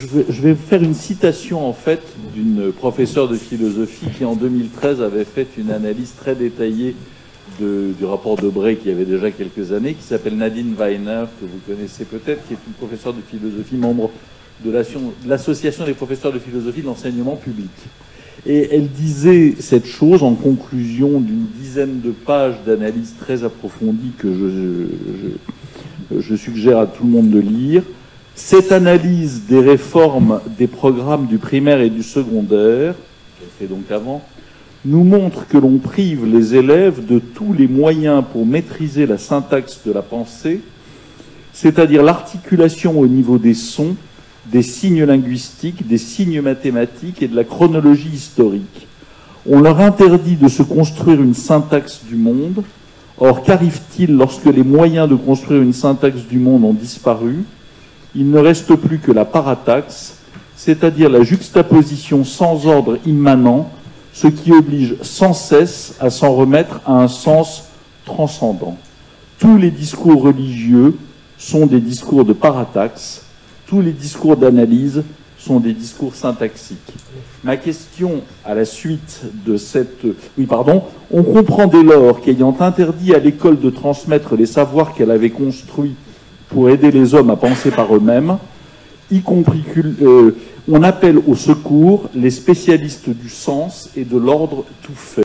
Je vais vous faire une citation, en fait, d'une professeure de philosophie qui, en 2013, avait fait une analyse très détaillée du rapport de Bray, qui avait déjà quelques années, qui s'appelle Nadine Weiner, que vous connaissez peut-être, qui est une professeure de philosophie, membre de l'Association des professeurs de philosophie de l'enseignement public. Et elle disait cette chose en conclusion d'une dizaine de pages d'analyse très approfondie que je suggère à tout le monde de lire. Cette analyse des réformes des programmes du primaire et du secondaire, qu'elle fait donc avant, nous montre que l'on prive les élèves de tous les moyens pour maîtriser la syntaxe de la pensée, c'est-à-dire l'articulation au niveau des sons, des signes linguistiques, des signes mathématiques et de la chronologie historique. On leur interdit de se construire une syntaxe du monde. Or, qu'arrive-t-il lorsque les moyens de construire une syntaxe du monde ont disparu? Il ne reste plus que la parataxe, c'est-à-dire la juxtaposition sans ordre immanent, ce qui oblige sans cesse à s'en remettre à un sens transcendant. Tous les discours religieux sont des discours de parataxe, tous les discours d'analyse sont des discours syntaxiques. Ma question à la suite de cette... On comprend dès lors qu'ayant interdit à l'école de transmettre les savoirs qu'elle avait construits pour aider les hommes à penser par eux-mêmes, y compris on appelle au secours les spécialistes du sens et de l'ordre tout fait.